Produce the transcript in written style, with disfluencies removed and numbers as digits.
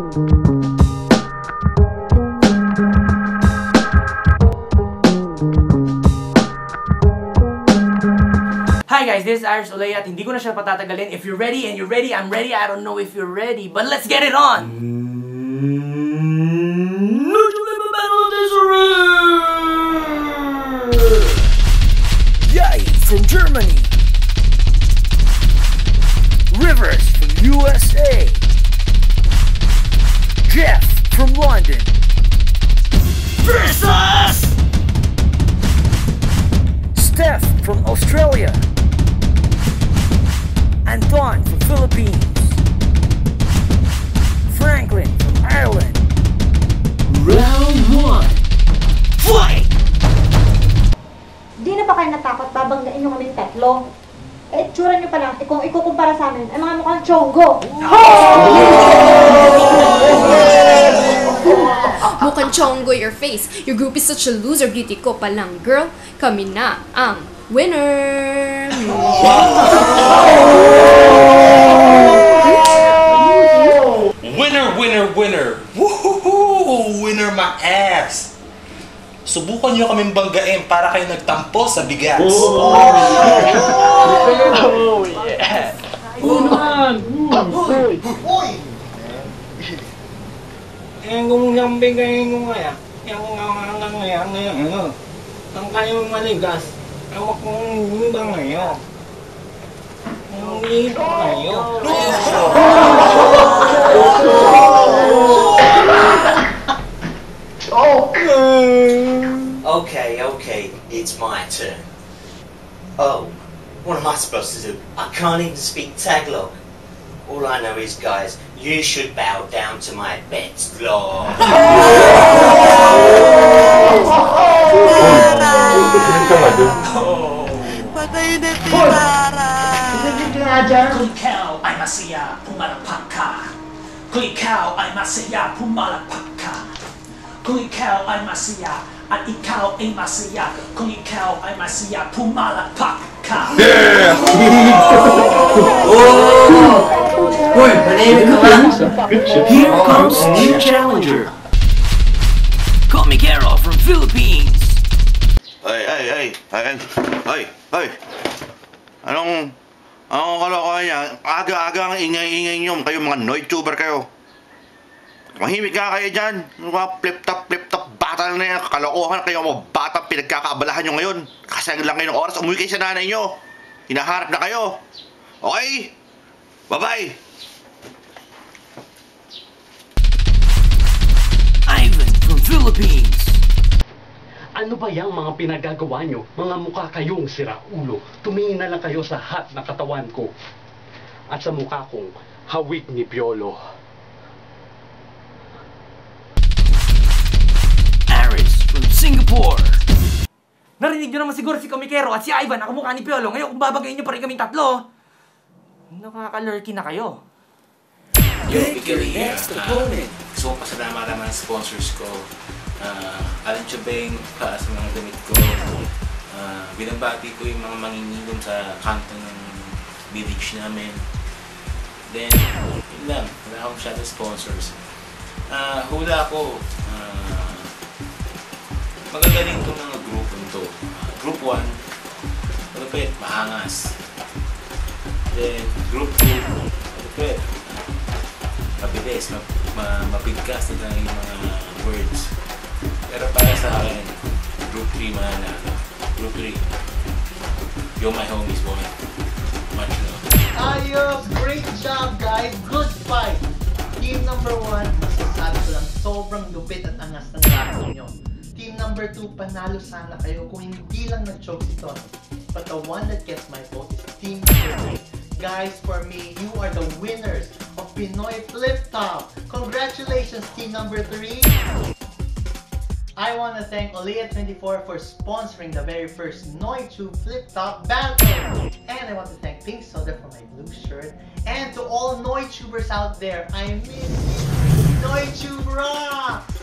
Hi guys, this is Iris Olea at hindi ko na siya patatagalin. If you're ready and you're ready, I'm ready. I don't know if you're ready, but let's get it on! Yai from Germany. Rivers from USA. Jeff from London. Versus Steph from Australia. Anton from Philippines. Franklin from Ireland. Round 1. Fight! Di na ba kayo natakot babanggain nyo kaming tatlo? Eh, tsura nyo pa lang, kung ikukumpara sa amin, ay mga mukhang chonggo. Mukhang chongo your face. Your group is such a loser. Beauty ko pa lang, girl. Kami na ang winner. Winner, winner, winner! Woohoo! Winner my ass! Subukan nyo kaming banggain para kayo nagtampo sa bigas. Oh yeah! Uy! Kung sabi kayo kaya, ang kayo maligas, awak kong ba ngayon? Hindi ba kayo? Okay, it's my turn. Oh, what am I supposed to do? I can't even speak Tagalog. All I know is, guys, you should bow down to my best lord. Patay na si Tara! Kung ikaw ay masaya, pumalakpak ka. Kung ikaw ay masaya, pumalakpak ka. Kung ikaw ay masaya, at ikaw ay masaya. Kung ikaw ay masaya, pumalakpak ka. Yeah! Uy, manahimik ka lang. Here comes new challenger. Komikero from Philippines. Ay! Anong kalokohan niya? Aga-aga ang ingay-ingay niyo. Kayo mga noy-tuber kayo. Mahimik ka kayo dyan. Mga flip-top bata na yan. Kalokohan kayo mga bata pinagkakaabalahan nyo ngayon. Kasayang lang kayo ng oras. Umuwi kayo sa nanay nyo. Hinaharap na kayo. Okay? Bye-bye! Ivan from Philippines. Ano ba yung mga pinagagawa nyo? Mga mukha kayong siraulo. Tumingin na lang kayo sa hot na katawan ko. At sa mukha kong hawig ni Piolo. Aris from Singapore. Narinig nyo naman siguro si Komikero at si Ivan ang kamukha ni Piolo. Ngayon kung babagayin nyo pa rin kaming tatlo, nakaka-lurky na kayo. Victory, gusto kong pasalamatan naman ang sponsors ko. Alan Chubeng para sa mga damit ko. Binabati ko yung mga manginginom sa kanto ng village namin. Then, yun lang. Wala akong masyadong sponsors. Hula ako. Magagaling itong mga grupo nito. Group 1, malupit, mahangas. Then, Group 2, malupit, mabilis, mapigkas na lang yung mga words. Pero para sa akin, Group 3 mananalo. Group 3, you're my homies, boy. Much love. Ayos! Great job, guys! Good fight! Team number 1, masasabi ko lang, sobrang lupit at angas ng lakas nyo. Team number 2, panalo sana kayo kung hindi lang nag-choke si Tony. But the one that gets my vote is team number 3. Guys, for me, you are the winners of Pinoy Flip Top. Congratulations, team number 3. I want to thank Olea24 for sponsoring the very first NoyTube Flip Top battle. And I want to thank Pink Soda for my blue shirt. And to all NoyTubers out there, I miss you. NoyTube rocks!